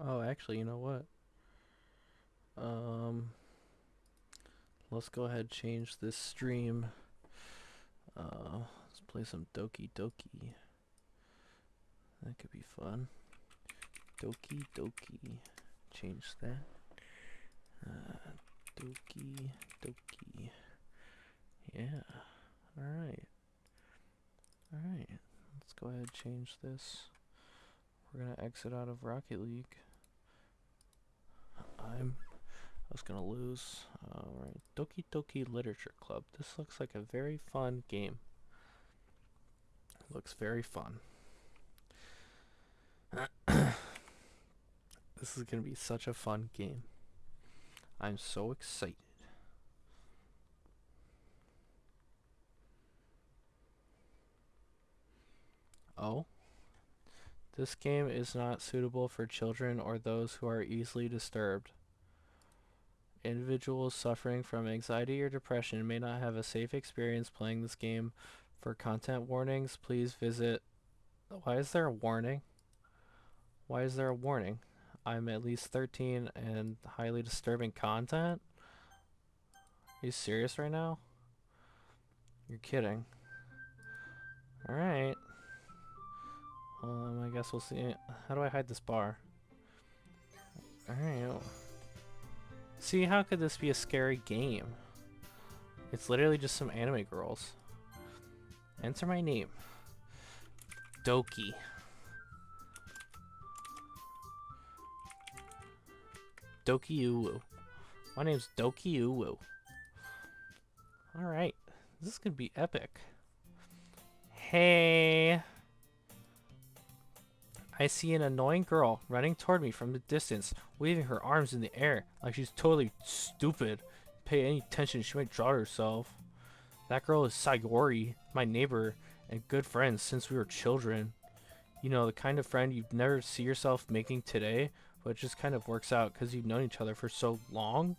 Oh, actually, you know what? Um, let's go ahead and change this stream. Let's play some Doki Doki. That could be fun. Doki Doki. Change that. Doki Doki. Yeah. Alright. Alright. Let's go ahead and change this. We're gonna exit out of Rocket League. I was gonna lose. Alright. Doki Doki Literature Club. This looks like a very fun game. Looks very fun. This is gonna be such a fun game. I'm so excited. Oh, this game is not suitable for children or those who are easily disturbed. Individuals suffering from anxiety or depression may not have a safe experience playing this game. For content warnings, please visit. Why is there a warning? Why is there a warning? I'm at least 13 and highly disturbing content? Are you serious right now? You're kidding. Alright. I guess we'll see. How do I hide this bar? Alright. See, how could this be a scary game? It's literally just some anime girls. Enter my name. Doki. Dokiuwu. My name's Dokiuwu. Alright. This is gonna be epic. Hey. I see an annoying girl running toward me from the distance, waving her arms in the air like she's totally stupid. Pay any attention, she might draw herself. That girl is Sayori, my neighbor and good friend since we were children. You know, the kind of friend you'd never see yourself making today, but it just kind of works out because you've known each other for so long.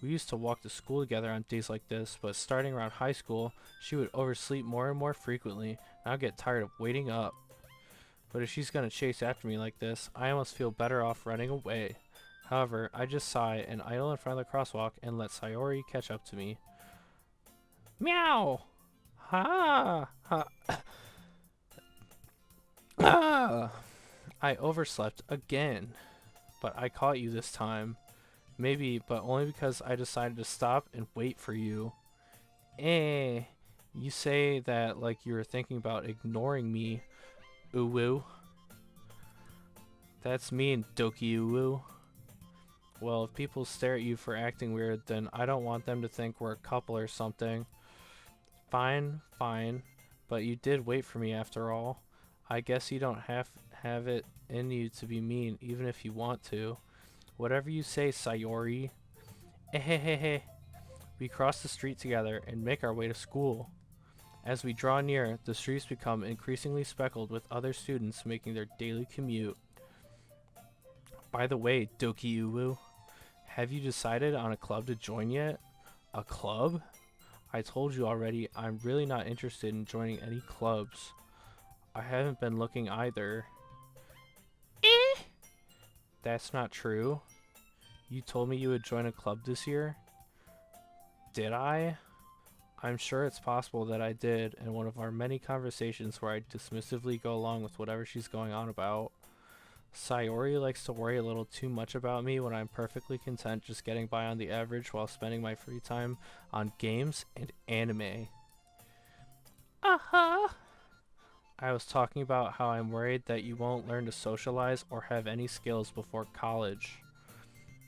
We used to walk to school together on days like this, but starting around high school, she would oversleep more and more frequently, and I'd get tired of waiting up. But if she's gonna chase after me like this, I almost feel better off running away. However, I just sigh and idle in front of the crosswalk and let Sayori catch up to me. Meow! Ha! Ha! Ah! I overslept again, but I caught you this time. Maybe, but only because I decided to stop and wait for you. Eh, you say that like you were thinking about ignoring me, uwu. That's mean, dokiuwu. Well, if people stare at you for acting weird, then I don't want them to think we're a couple or something. Fine, fine, but you did wait for me after all. I guess you don't have it in you to be mean, even if you want to. Whatever you say, Sayori. Ehehehe. We cross the street together and make our way to school. As we draw near, the streets become increasingly speckled with other students making their daily commute. By the way, Dokiuwu, have you decided on a club to join yet? A club? I told you already, I'm really not interested in joining any clubs. I haven't been looking either. Eh? That's not true. You told me you would join a club this year? Did I? I'm sure it's possible that I did in one of our many conversations where I dismissively go along with whatever she's going on about. Sayori likes to worry a little too much about me when I'm perfectly content just getting by on the average while spending my free time on games and anime. Uh-huh. I was talking about how I'm worried that you won't learn to socialize or have any skills before college.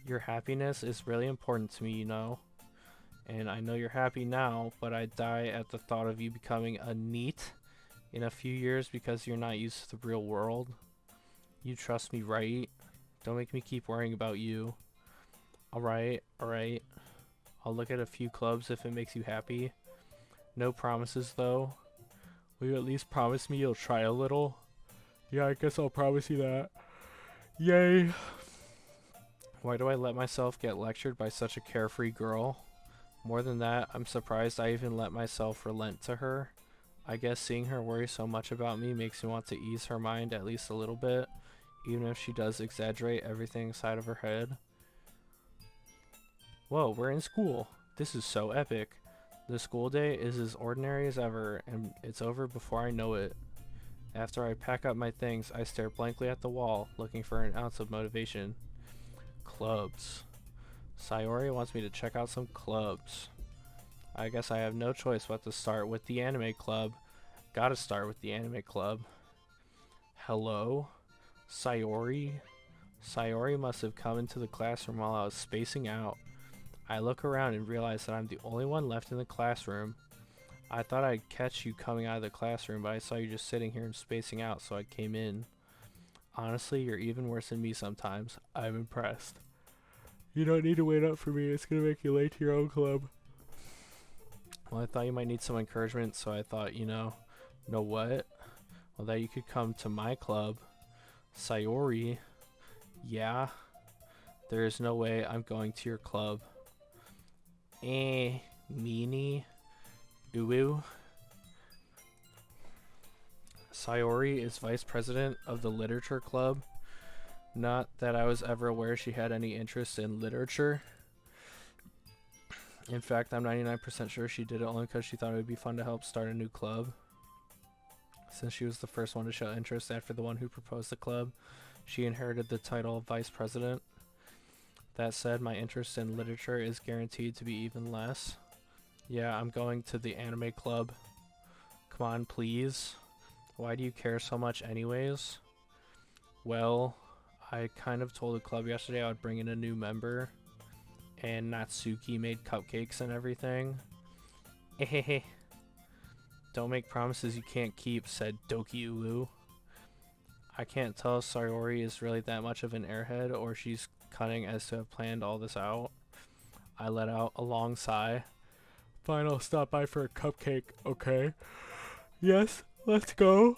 Your happiness is really important to me, you know. And I know you're happy now, but I die at the thought of you becoming a NEET in a few years because you're not used to the real world. You trust me, right? Don't make me keep worrying about you. Alright, alright. I'll look at a few clubs if it makes you happy. No promises, though. Will you at least promise me you'll try a little? Yeah, I guess I'll promise you that. Yay! Why do I let myself get lectured by such a carefree girl? More than that, I'm surprised I even let myself relent to her. I guess seeing her worry so much about me makes me want to ease her mind at least a little bit, even if she does exaggerate everything inside of her head. Whoa, we're in school. This is so epic. The school day is as ordinary as ever, and it's over before I know it. After I pack up my things, I stare blankly at the wall, looking for an ounce of motivation. Clubs. Sayori wants me to check out some clubs. I guess I have no choice but to start with the anime club. Gotta start with the anime club. Hello? Sayori? Sayori must have come into the classroom while I was spacing out. I look around and realize that I'm the only one left in the classroom. I thought I'd catch you coming out of the classroom, but I saw you just sitting here and spacing out, so I came in. Honestly, you're even worse than me sometimes. I'm impressed. You don't need to wait up for me. It's gonna make you late to your own club. Well, I thought you might need some encouragement, so I thought, know what? Well, that you could come to my club. Sayori. Yeah? There is no way I'm going to your club. Meanie. Uwu. Sayori is vice president of the literature club. Not that I was ever aware she had any interest in literature. In fact, I'm 99% sure she did it only because she thought it would be fun to help start a new club. Since she was the first one to show interest after the one who proposed the club, she inherited the title of vice president. That said, my interest in literature is guaranteed to be even less. Yeah, I'm going to the anime club. Come on, please. Why do you care so much anyways? Well, I kind of told the club yesterday I would bring in a new member, and Natsuki made cupcakes and everything. Hehehe. Don't make promises you can't keep, said dokiuwu. I can't tell if Sayori is really that much of an airhead or she's cunning as to have planned all this out. I let out a long sigh. Fine, I'll stop by for a cupcake, okay? Yes, let's go.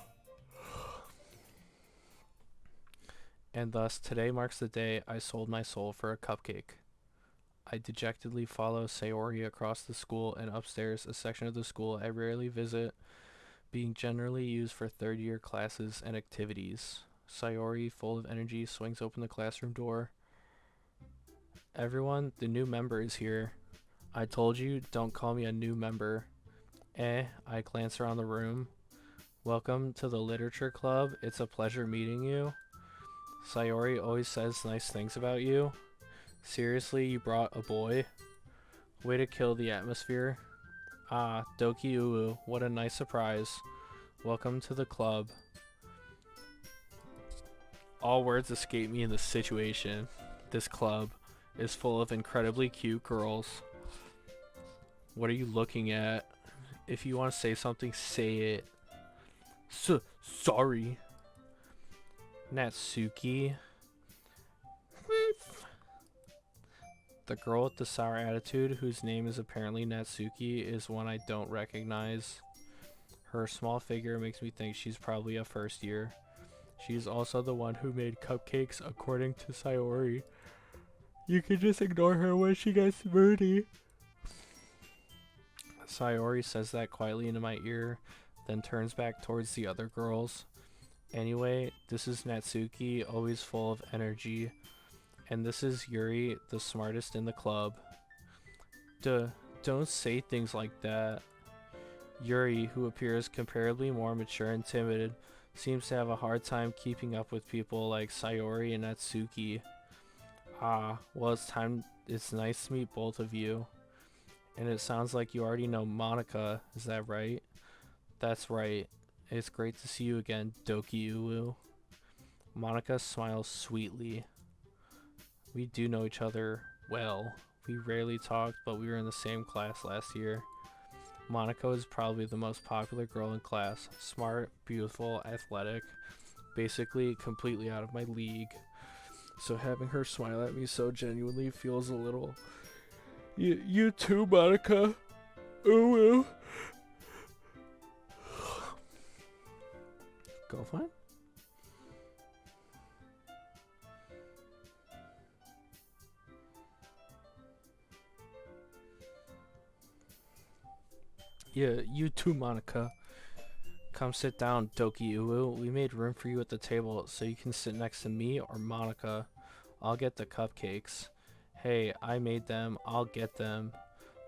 And thus, today marks the day I sold my soul for a cupcake. I dejectedly follow Sayori across the school and upstairs, a section of the school I rarely visit, being generally used for third-year classes and activities. Sayori, full of energy, swings open the classroom door. Everyone, the new member is here. I told you, don't call me a new member. I glance around the room. Welcome to the literature club. It's a pleasure meeting you. Sayori always says nice things about you. Seriously, you brought a boy? Way to kill the atmosphere. Ah, dokiuwu, what a nice surprise. Welcome to the club. All words escape me in this situation. This club is full of incredibly cute girls. What are you looking at? If you want to say something, say it. Sorry. Natsuki. The girl with the sour attitude, whose name is apparently Natsuki, is one I don't recognize. Her small figure makes me think she's probably a first year. She's also the one who made cupcakes, according to Sayori. You can just ignore her when she gets moody. Sayori says that quietly into my ear, then turns back towards the other girls. Anyway, this is Natsuki, always full of energy. And this is Yuri, the smartest in the club. Don't say things like that. Yuri, who appears comparably more mature and timid, seems to have a hard time keeping up with people like Sayori and Natsuki. Ah, well, it's nice to meet both of you. And it sounds like you already know Monica, is that right? That's right. It's great to see you again, dokiuwu. Monica smiles sweetly. We do know each other well. We rarely talked, but we were in the same class last year. Monica is probably the most popular girl in class. Smart, beautiful, athletic. Basically, completely out of my league. So having her smile at me so genuinely feels a little... You too, Monica. Ooh. Go for it. Yeah, you too, Monica. Come sit down, dokiuwu. We made room for you at the table so you can sit next to me or Monica. I'll get the cupcakes. Hey, I made them. I'll get them.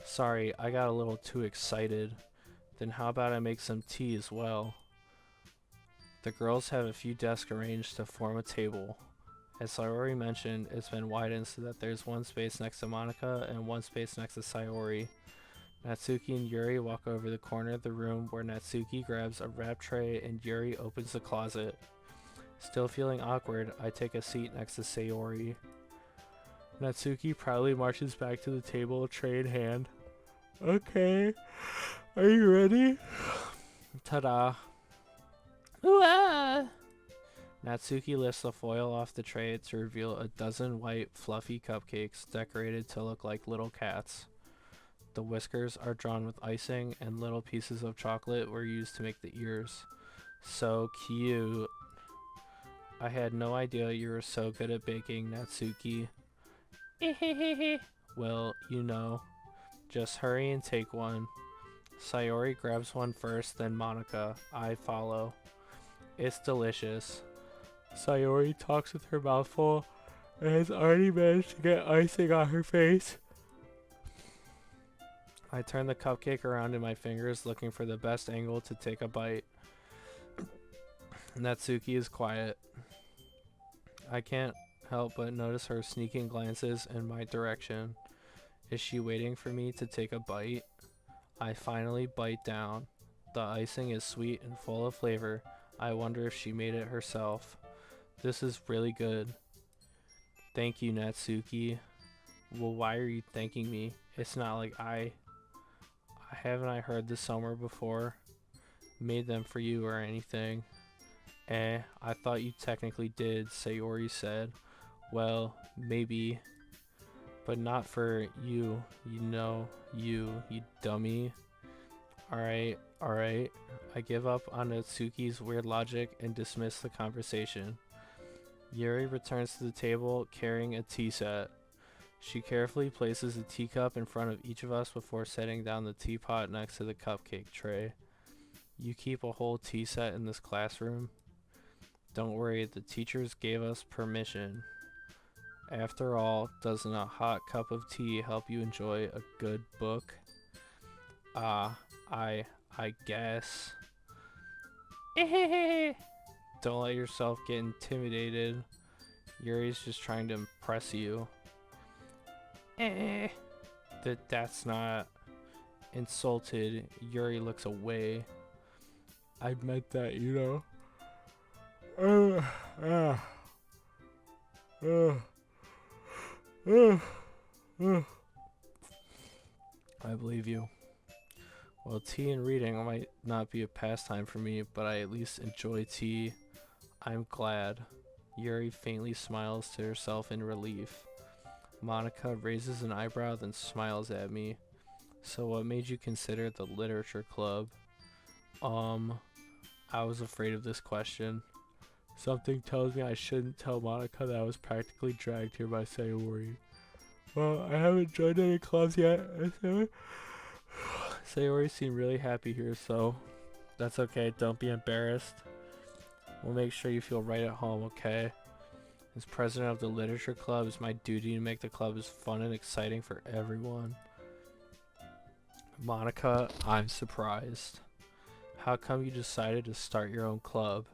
Sorry, I got a little too excited. Then how about I make some tea as well? The girls have a few desks arranged to form a table. As I already mentioned, it's been widened so that there's one space next to Monica and one space next to Sayori. Natsuki and Yuri walk over the corner of the room where Natsuki grabs a wrap tray and Yuri opens the closet. Still feeling awkward, I take a seat next to Sayori. Natsuki proudly marches back to the table, tray in hand. Okay, are you ready? Ta-da. Ooh-ah! Natsuki lifts the foil off the tray to reveal a dozen white, fluffy cupcakes decorated to look like little cats. The whiskers are drawn with icing, and little pieces of chocolate were used to make the ears. So cute. I had no idea you were so good at baking, Natsuki. Well, you know. Just hurry and take one. Sayori grabs one first, then Monica. I follow. It's delicious. Sayori talks with her mouth full and has already managed to get icing on her face. I turn the cupcake around in my fingers, looking for the best angle to take a bite. Natsuki is quiet. I can't help but notice her sneaking glances in my direction. Is she waiting for me to take a bite? I finally bite down. The icing is sweet and full of flavor. I wonder if she made it herself. This is really good. Thank you, Natsuki. Well, why are you thanking me? It's not like haven't I heard this somewhere before? Made them for you or anything. I thought you technically did, Sayori said. Well, maybe. But not for you, you dummy. Alright. I give up on Natsuki's weird logic and dismiss the conversation. Yuri returns to the table carrying a tea set. She carefully places a teacup in front of each of us before setting down the teapot next to the cupcake tray. You keep a whole tea set in this classroom? Don't worry, the teachers gave us permission. After all, doesn't a hot cup of tea help you enjoy a good book? I guess. Don't let yourself get intimidated. Yuri's just trying to impress you. That's not. Insulted, Yuri looks away. I meant that, you know. I believe you. Well, tea and reading might not be a pastime for me, but I at least enjoy tea. I'm glad. Yuri faintly smiles to herself in relief. Monica raises an eyebrow, then smiles at me. So what made you consider the literature club? I was afraid of this question. Something tells me I shouldn't tell Monica that I was practically dragged here by Sayori. Well, I haven't joined any clubs yet. Sayori seemed really happy here, so that's okay. Don't be embarrassed. We'll make sure you feel right at home, okay? As president of the literature club, it's my duty to make the club as fun and exciting for everyone. Monica, I'm surprised. How come you decided to start your own club?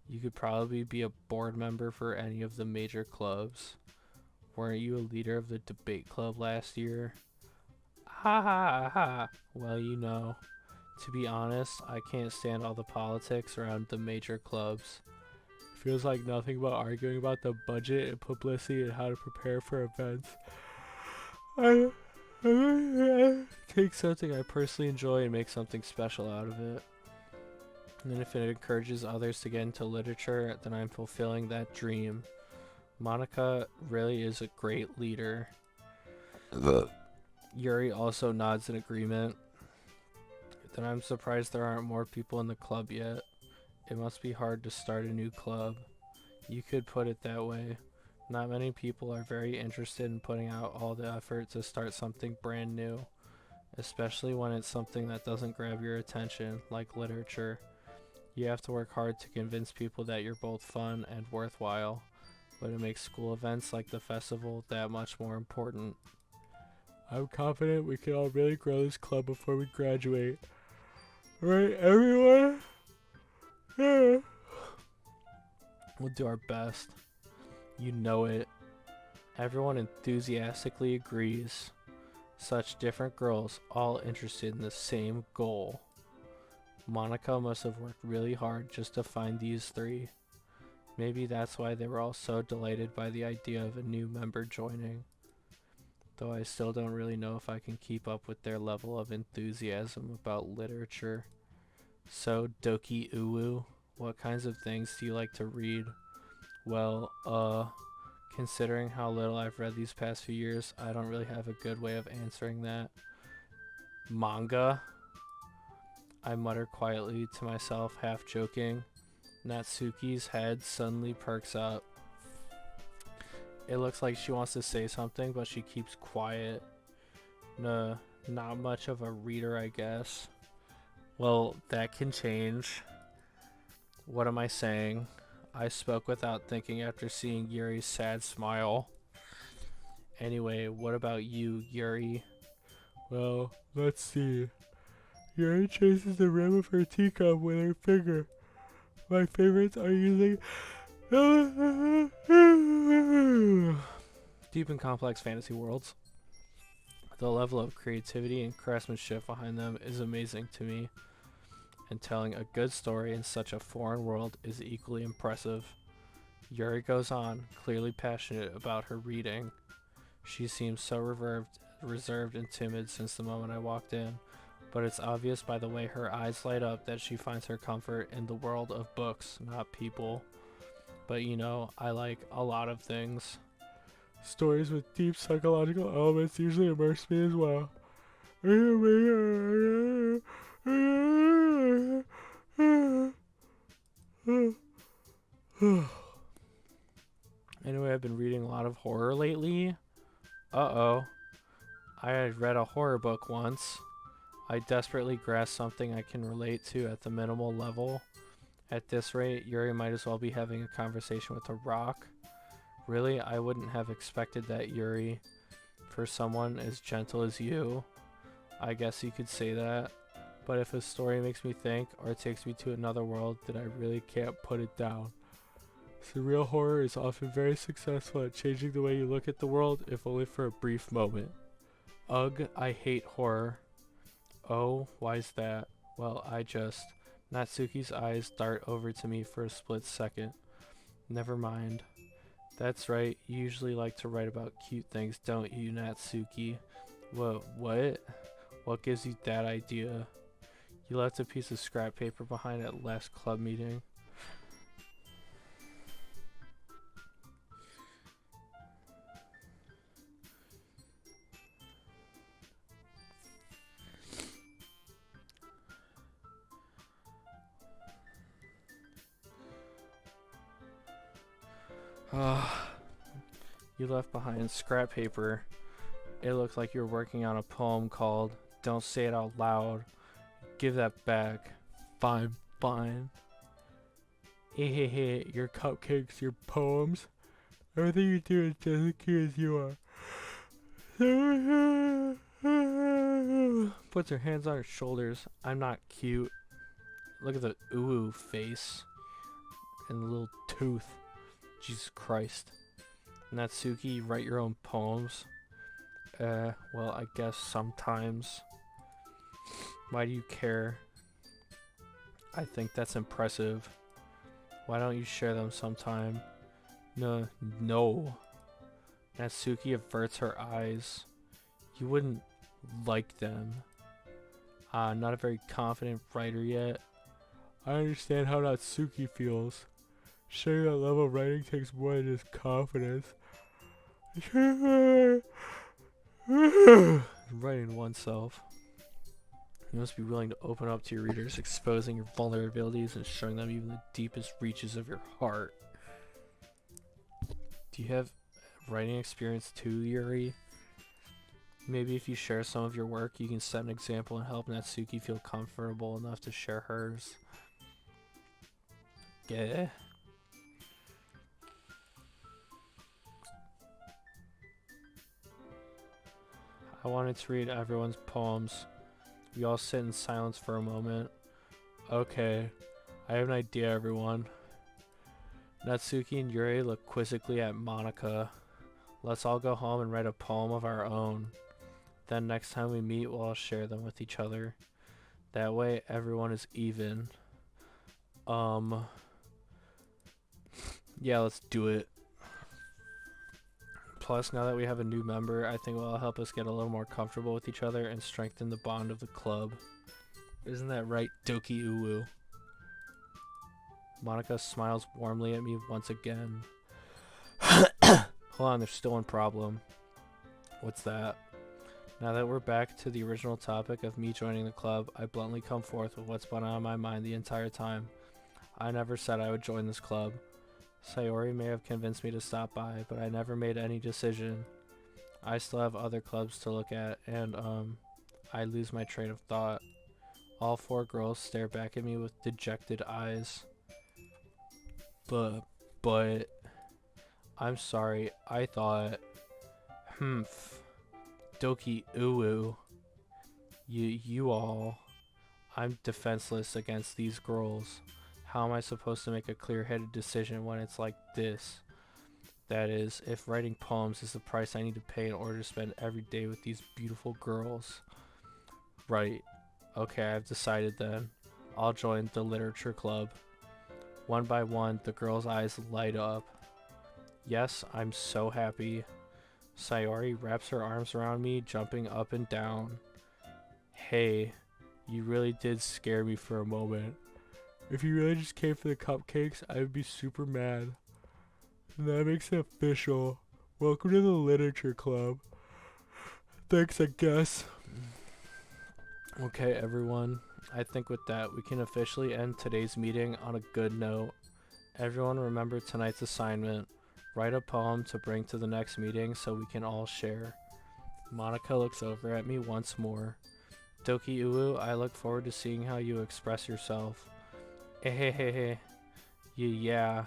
You could probably be a board member for any of the major clubs. Weren't you a leader of the debate club last year? Ha ha ha. Well, you know, to be honest, I can't stand all the politics around the major clubs. Feels like nothing but arguing about the budget and publicity and how to prepare for events. Take something I personally enjoy and make something special out of it. And if it encourages others to get into literature, then I'm fulfilling that dream. Monica really is a great leader. Yuri also nods in agreement. Then I'm surprised there aren't more people in the club yet. It must be hard to start a new club. You could put it that way. Not many people are very interested in putting out all the effort to start something brand new, especially when it's something that doesn't grab your attention, like literature. You have to work hard to convince people that you're both fun and worthwhile, but it makes school events like the festival that much more important. I'm confident we can all really grow this club before we graduate. Right, everyone? Yeah. We'll do our best. You know it. Everyone enthusiastically agrees. Such different girls, all interested in the same goal. Monica must have worked really hard just to find these three. Maybe that's why they were all so delighted by the idea of a new member joining. Though I still don't really know if I can keep up with their level of enthusiasm about literature. So, dokiuwu, what kinds of things do you like to read? Well, considering how little I've read these past few years, I don't really have a good way of answering that. Manga? I mutter quietly to myself, half joking. Natsuki's head suddenly perks up. It looks like she wants to say something, but she keeps quiet. Nah, not much of a reader, I guess. Well, that can change. What am I saying? I spoke without thinking after seeing Yuri's sad smile. Anyway, what about you, Yuri? Well, let's see. Yuri chases the rim of her teacup with her finger. My favorites are usually deep and complex fantasy worlds. The level of creativity and craftsmanship behind them is amazing to me, and telling a good story in such a foreign world is equally impressive. Yuri goes on, clearly passionate about her reading. She seems so reserved and timid since the moment I walked in, but it's obvious by the way her eyes light up that she finds her comfort in the world of books, not people. But you know, I like a lot of things. Stories with deep psychological elements usually immerse me as well. Anyway, I've been reading a lot of horror lately. Uh-oh. I had read a horror book once. I desperately grasped something I can relate to at the minimal level. At this rate, Yuri might as well be having a conversation with a rock. Really, I wouldn't have expected that, Yuri. For someone as gentle as you, I guess you could say that. But if a story makes me think, or takes me to another world, then I really can't put it down. Surreal horror is often very successful at changing the way you look at the world, if only for a brief moment. Ugh, I hate horror. Oh, why's that? Well, Natsuki's eyes dart over to me for a split second. Never mind. That's right, you usually like to write about cute things, don't you, Natsuki? What? What gives you that idea? You left a piece of scrap paper behind at last club meeting. You left behind scrap paper. It looked like you were working on a poem called Don't Say It Out Loud. Give that back. Fine. Hey, your cupcakes, your poems. Everything you do is just as cute as you are. Puts her hands on her shoulders. I'm not cute. Look at the ooh face. And the little tooth. Jesus Christ. Natsuki, you write your own poems? Well, I guess sometimes. Why do you care? I think that's impressive. Why don't you share them sometime? No. Natsuki averts her eyes. You wouldn't like them. Not a very confident writer yet. I understand how Natsuki feels. Sharing that level of writing takes more than just confidence. Writing oneself. You must be willing to open up to your readers, exposing your vulnerabilities and showing them even the deepest reaches of your heart. Do you have writing experience too, Yuri? Maybe if you share some of your work, you can set an example and help Natsuki feel comfortable enough to share hers. Yeah. I wanted to read everyone's poems. We all sit in silence for a moment. Okay, I have an idea, everyone. Natsuki and Yuri look quizzically at Monica. Let's all go home and write a poem of our own. Then next time we meet, we'll all share them with each other. That way, everyone is even. Yeah, let's do it. Plus, now that we have a new member, I think it will help us get a little more comfortable with each other and strengthen the bond of the club. Isn't that right, dokiuwu? Monica smiles warmly at me once again. Hold on, there's still one problem. What's that? Now that we're back to the original topic of me joining the club, I bluntly come forth with what's been on my mind the entire time. I never said I would join this club. Sayori may have convinced me to stop by, but I never made any decision. I still have other clubs to look at, and, I lose my train of thought. All four girls stare back at me with dejected eyes. But, I'm sorry, I thought, dokiuwu, you all, I'm defenseless against these girls. How am I supposed to make a clear-headed decision when it's like this? That is, if writing poems is the price I need to pay in order to spend every day with these beautiful girls. Right. Okay, I've decided then. I'll join the literature club. One by one, the girls' eyes light up. Yes, I'm so happy. Sayori wraps her arms around me, jumping up and down. Hey, you really did scare me for a moment. If you really just came for the cupcakes, I would be super mad. And that makes it official. Welcome to the literature club. Thanks, I guess. Okay, everyone. I think with that, we can officially end today's meeting on a good note. Everyone remember tonight's assignment. Write a poem to bring to the next meeting so we can all share. Monica looks over at me once more. Dokiuwu, I look forward to seeing how you express yourself. Ehehehe. Yeah.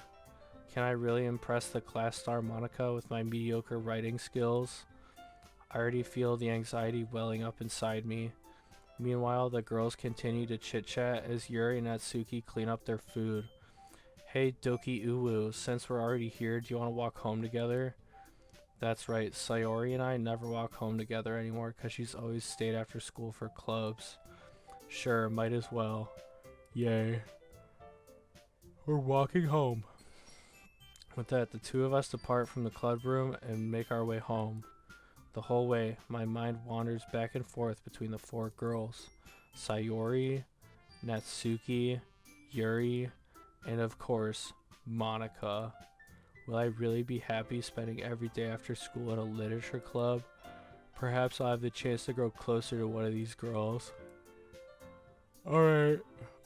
Can I really impress the class star Monica with my mediocre writing skills? I already feel the anxiety welling up inside me. Meanwhile, the girls continue to chit-chat as Yuri and Natsuki clean up their food. Hey Dokiuwu, since we're already here, do you want to walk home together? That's right, Sayori and I never walk home together anymore because she's always stayed after school for clubs. Sure, might as well. Yay. We're walking home. With that, the two of us depart from the club room and make our way home. The whole way, my mind wanders back and forth between the four girls. Sayori, Natsuki, Yuri, and of course, Monica. Will I really be happy spending every day after school at a literature club? Perhaps I'll have the chance to grow closer to one of these girls. Alright,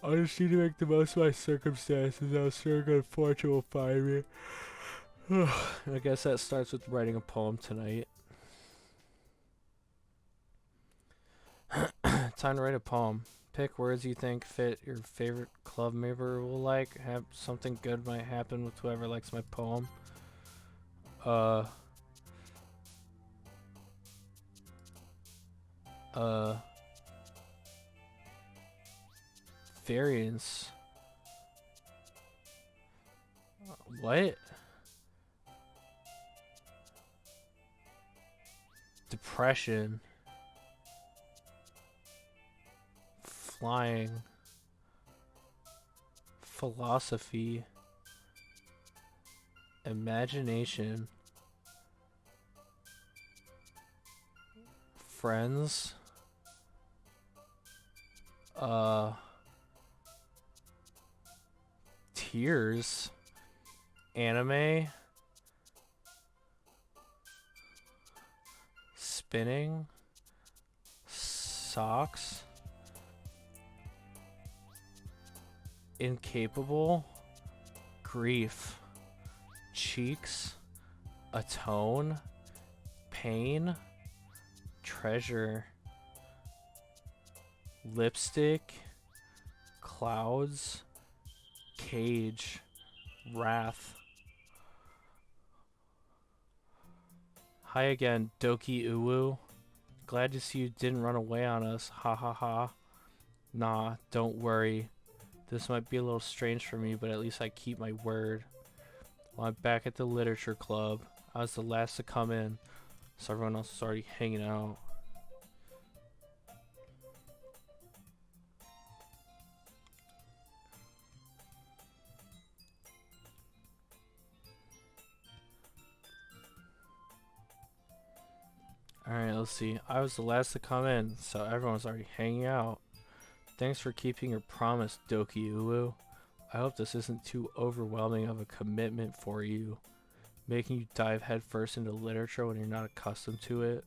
I'll just need to make the most of my circumstances. I'm sure good fortune will find me. I guess that starts with writing a poem tonight. Time to write a poem. Pick words you think fit your favorite club member will like. Have something good might happen with whoever likes my poem. Variance. What? Depression. Flying. Philosophy. Imagination. Friends. Tears. Anime. Spinning. Socks. Incapable. Grief. Cheeks. Atone. Pain. Treasure. Lipstick. Clouds. Cage. wrath. Hi again, dokiuwu. Glad to see you didn't run away on us. Ha ha ha. Nah, don't worry. This might be a little strange for me, but at least I keep my word. Well, I'm back at the literature club. I was the last to come in, so everyone else was already hanging out. Alright, let's see. I was the last to come in, so everyone's already hanging out. Thanks for keeping your promise, dokiuwu. I hope this isn't too overwhelming of a commitment for you, making you dive headfirst into literature when you're not accustomed to it.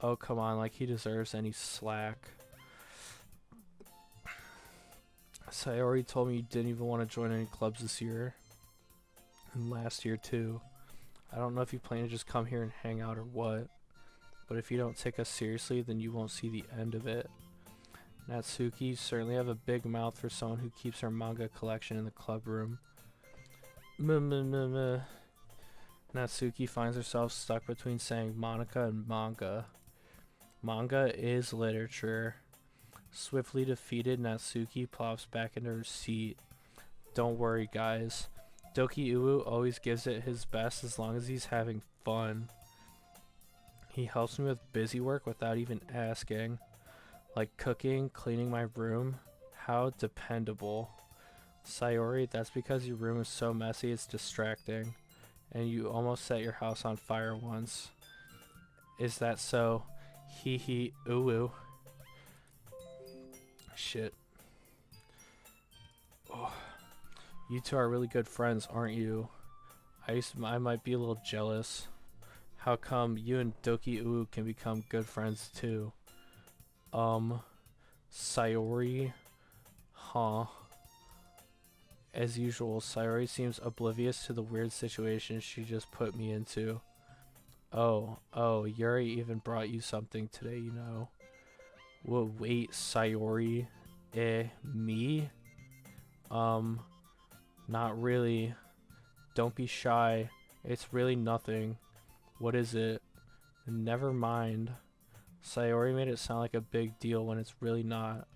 Oh, come on, like he deserves any slack. Sayori told me you didn't even want to join any clubs this year. And last year, too. I don't know if you plan to just come here and hang out or what, but if you don't take us seriously, then you won't see the end of it. Natsuki, you certainly have a big mouth for someone who keeps her manga collection in the club room. Natsuki finds herself stuck between saying Monica and manga. Manga is literature. Swiftly defeated, Natsuki plops back into her seat. Don't worry, guys. Dokiuwu always gives it his best as long as he's having fun. He helps me with busy work without even asking. Like cooking, cleaning my room. How dependable. Sayori, that's because your room is so messy it's distracting. And you almost set your house on fire once. Is that so? Hee hee uwu. Shit. Oh. You two are really good friends, aren't you? I might be a little jealous. How come you and dokiuwu can become good friends too? Sayori? Huh. As usual, Sayori seems oblivious to the weird situation she just put me into. Oh, Yuri even brought you something today, you know. Whoa, wait, Sayori? Me? Not really. Don't be shy. It's really nothing. What is it? Never mind. Sayori made it sound like a big deal when it's really not.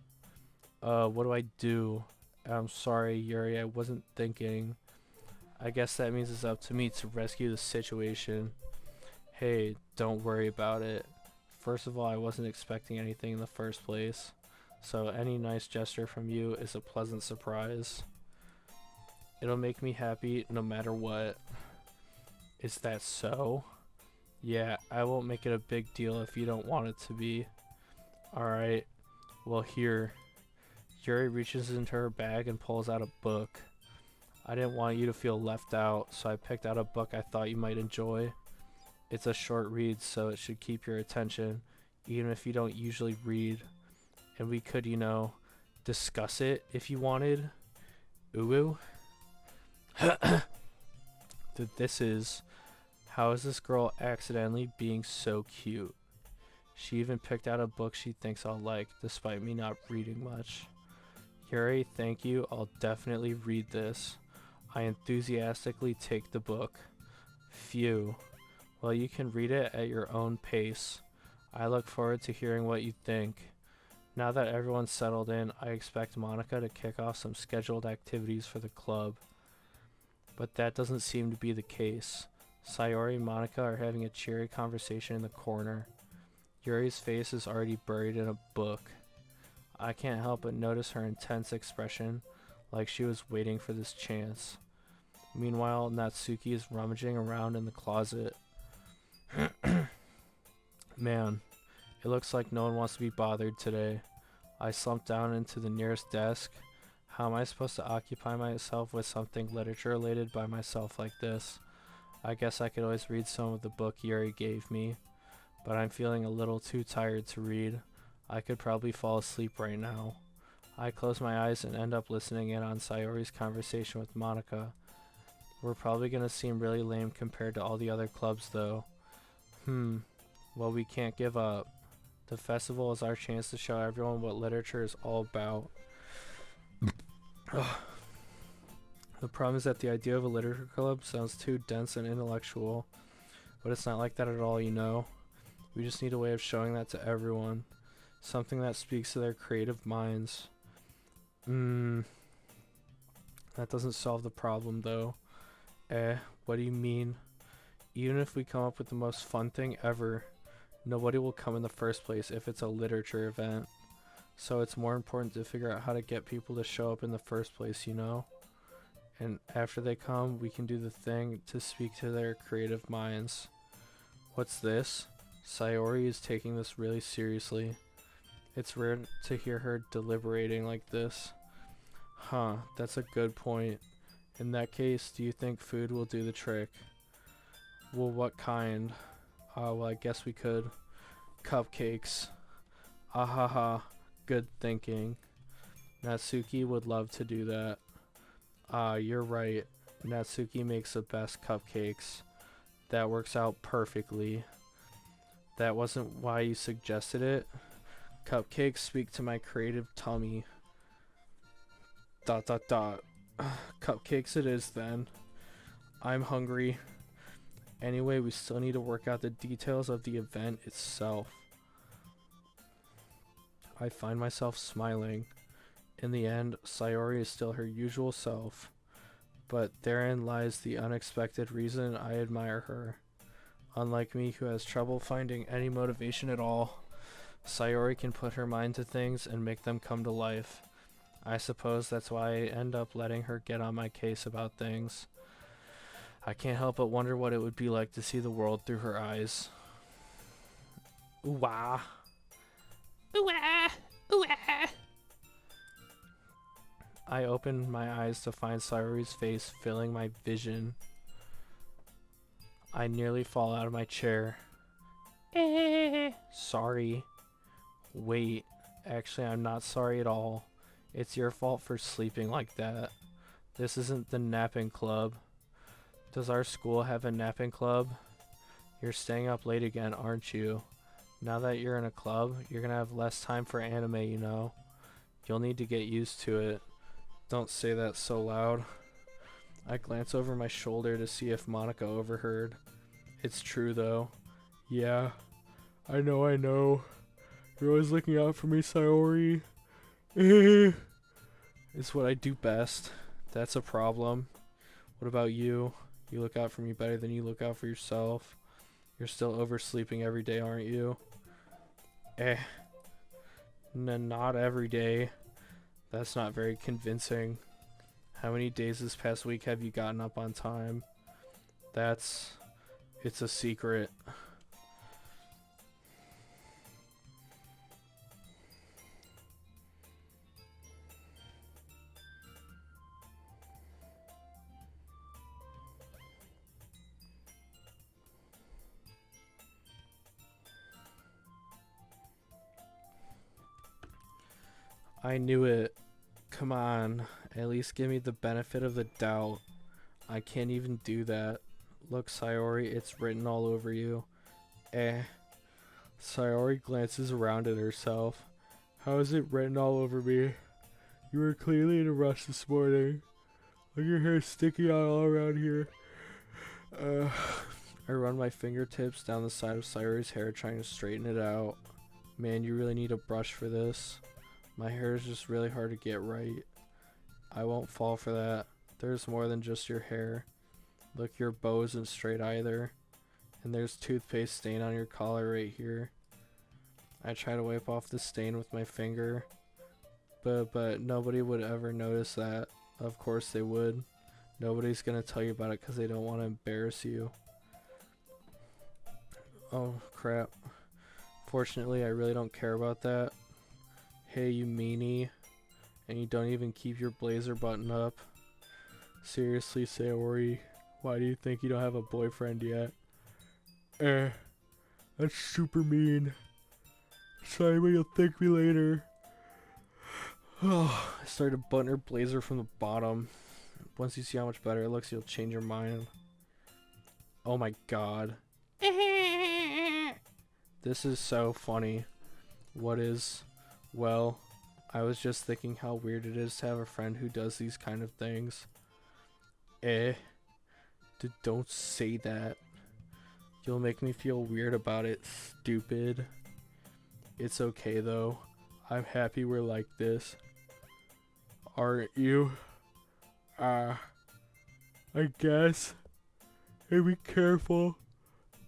What do I do? I'm sorry, Yuri, I wasn't thinking. I guess that means it's up to me to rescue the situation. Hey, don't worry about it. First of all, I wasn't expecting anything in the first place, so any nice gesture from you is a pleasant surprise. It'll make me happy no matter what. Is that so? Yeah, I won't make it a big deal if you don't want it to be. Alright, well here. Yuri reaches into her bag and pulls out a book. I didn't want you to feel left out, so I picked out a book I thought you might enjoy. It's a short read, so it should keep your attention, even if you don't usually read. And we could, you know, discuss it if you wanted. Uwu? This is... How is this girl accidentally being so cute? She even picked out a book she thinks I'll like, despite me not reading much. Yuri, thank you. I'll definitely read this. I enthusiastically take the book. Phew. Well, you can read it at your own pace. I look forward to hearing what you think. Now that everyone's settled in, I expect Monica to kick off some scheduled activities for the club. But that doesn't seem to be the case. Sayori and Monica are having a cheery conversation in the corner. Yuri's face is already buried in a book. I can't help but notice her intense expression, like she was waiting for this chance. Meanwhile, Natsuki is rummaging around in the closet. Man, it looks like no one wants to be bothered today. I slumped down into the nearest desk. How am I supposed to occupy myself with something literature related by myself like this? I guess I could always read some of the book Yuri gave me, but I'm feeling a little too tired to read. I could probably fall asleep right now. I close my eyes and end up listening in on Sayori's conversation with Monica. We're probably gonna seem really lame compared to all the other clubs though. Well, we can't give up. The festival is our chance to show everyone what literature is all about. The problem is that the idea of a literature club sounds too dense and intellectual, but it's not like that at all, you know? We just need a way of showing that to everyone. Something that speaks to their creative minds. That doesn't solve the problem, though. What do you mean? Even if we come up with the most fun thing ever, nobody will come in the first place if it's a literature event. So it's more important to figure out how to get people to show up in the first place, you know? And after they come, we can do the thing to speak to their creative minds. What's this? Sayori is taking this really seriously. It's rare to hear her deliberating like this. Huh, that's a good point. In that case, do you think food will do the trick? Well, what kind? Well, I guess we could. Cupcakes. Ahaha, good thinking. Natsuki would love to do that. You're right. Natsuki makes the best cupcakes. That works out perfectly. That wasn't why you suggested it. Cupcakes speak to my creative tummy. ... Cupcakes it is then. I'm hungry. Anyway, we still need to work out the details of the event itself. I find myself smiling. In the end, Sayori is still her usual self, but therein lies the unexpected reason I admire her. Unlike me, who has trouble finding any motivation at all, Sayori can put her mind to things and make them come to life. I suppose that's why I end up letting her get on my case about things. I can't help but wonder what it would be like to see the world through her eyes. Ooh-wah. Ooh-wah. Ooh-wah. I opened my eyes to find Sayori's face filling my vision. I nearly fall out of my chair. Sorry. Wait, actually I'm not sorry at all. It's your fault for sleeping like that. This isn't the napping club. Does our school have a napping club? You're staying up late again, aren't you? Now that you're in a club, you're gonna have less time for anime, you know? You'll need to get used to it. Don't say that so loud. I glance over my shoulder to see if Monica overheard. It's true though. Yeah, I know. You're always looking out for me, Sayori. It's what I do best. That's a problem. What about you? You look out for me better than you look out for yourself. You're still oversleeping every day, aren't you? Not every day. That's not very convincing. How many days this past week have you gotten up on time? It's a secret. I knew it. Come on, at least give me the benefit of the doubt. I can't even do that. Look, Sayori, it's written all over you. Sayori glances around at herself. How is it written all over me? You were clearly in a rush this morning. Look, your hair sticking out all around here. I run my fingertips down the side of Sayori's hair, trying to straighten it out. Man, you really need a brush for this. My hair is just really hard to get right. I won't fall for that. There's more than just your hair. Look, your bow isn't straight either. And there's toothpaste stain on your collar right here. I try to wipe off the stain with my finger. But nobody would ever notice that. Of course they would. Nobody's gonna tell you about it because they don't want to embarrass you. Oh, crap. Fortunately, I really don't care about that. Hey, you meanie. And you don't even keep your blazer buttoned up. Seriously, Sayori, why do you think you don't have a boyfriend yet? That's super mean. Sorry, but you'll thank me later. I started to button her blazer from the bottom. Once you see how much better it looks, you'll change your mind. Oh my god. This is so funny. What is? Well, I was just thinking how weird it is to have a friend who does these kind of things. Eh, don't say that. You'll make me feel weird about it, stupid. It's okay though. I'm happy we're like this. Aren't you? I guess. Hey, be careful.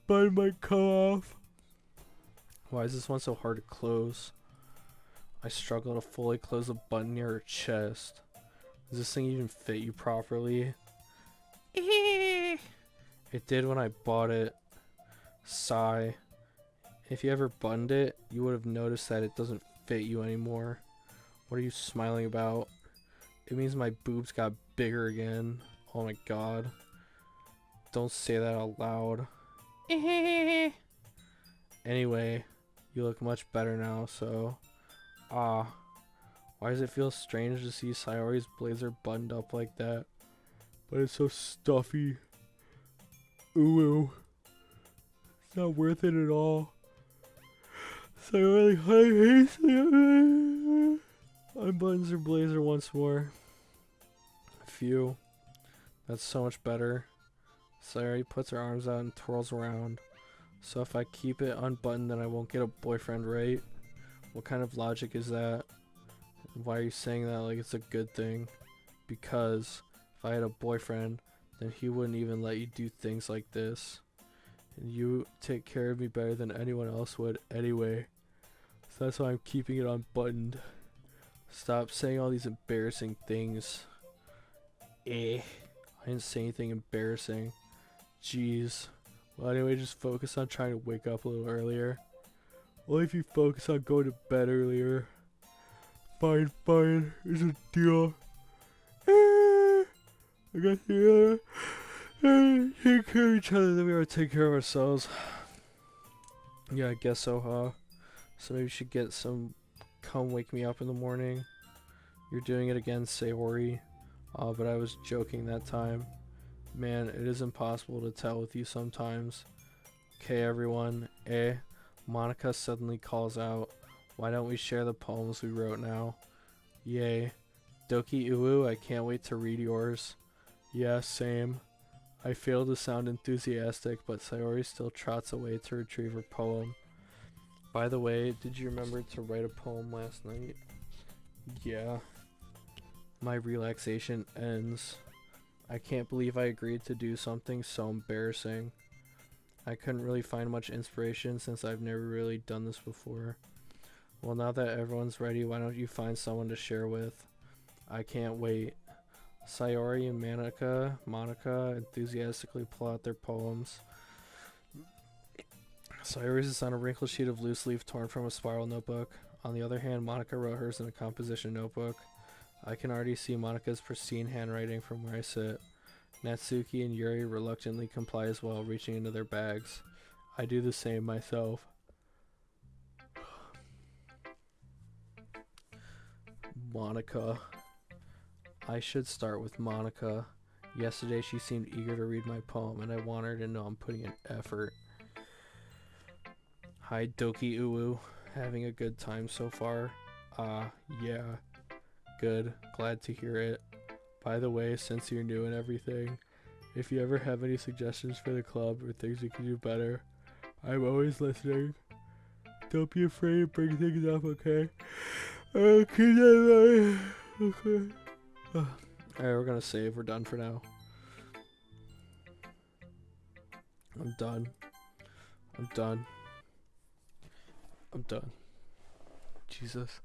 Button might come off. Why is this one so hard to close? I struggle to fully close the button near her chest. Does this thing even fit you properly? It did when I bought it. Sigh. If you ever buttoned it, you would have noticed that it doesn't fit you anymore. What are you smiling about? It means my boobs got bigger again. Oh my god. Don't say that out loud. Anyway, you look much better now, so... why does it feel strange to see Sayori's blazer buttoned up like that? But it's so stuffy. Ooh. It's not worth it at all. Sayori hates it. Unbuttons her blazer once more. Phew. That's so much better. Sayori puts her arms out and twirls around. So if I keep it unbuttoned, then I won't get a boyfriend, right? What kind of logic is that? Why are you saying that like it's a good thing? Because if I had a boyfriend, then he wouldn't even let you do things like this. And you take care of me better than anyone else would anyway. So that's why I'm keeping it unbuttoned. Stop saying all these embarrassing things. I didn't say anything embarrassing. Jeez. Well, anyway, just focus on trying to wake up a little earlier. Only if you focus on going to bed earlier. Fine, it's a deal. I guess take care of each other, then we gotta take care of ourselves. Yeah, I guess so, huh? So maybe you should get some come wake me up in the morning. You're doing it again, Sayori. But I was joking that time. Man, it is impossible to tell with you sometimes. Okay, everyone. Monica suddenly calls out. Why don't we share the poems we wrote now? Yay. Dokiuwu, I can't wait to read yours. Yeah, same. I fail to sound enthusiastic, but Sayori still trots away to retrieve her poem. By the way, did you remember to write a poem last night? Yeah. My relaxation ends. I can't believe I agreed to do something so embarrassing. I couldn't really find much inspiration since I've never really done this before. Well, now that everyone's ready, why don't you find someone to share with? I can't wait. Sayori and Monica enthusiastically pull out their poems. Sayori's is on a wrinkled sheet of loose leaf torn from a spiral notebook. On the other hand, Monica wrote hers in a composition notebook. I can already see Monica's pristine handwriting from where I sit. Natsuki and Yuri reluctantly comply as well, reaching into their bags. I do the same myself. Monica. I should start with Monica. Yesterday she seemed eager to read my poem, and I want her to know I'm putting in effort. Hi, dokiuwu. Having a good time so far? Yeah. Good. Glad to hear it. By the way, since you're new and everything, if you ever have any suggestions for the club or things we can do better, I'm always listening. Don't be afraid to bring things up, okay? Okay. Alright, we're gonna save. We're done for now. I'm done. I'm done. Jesus.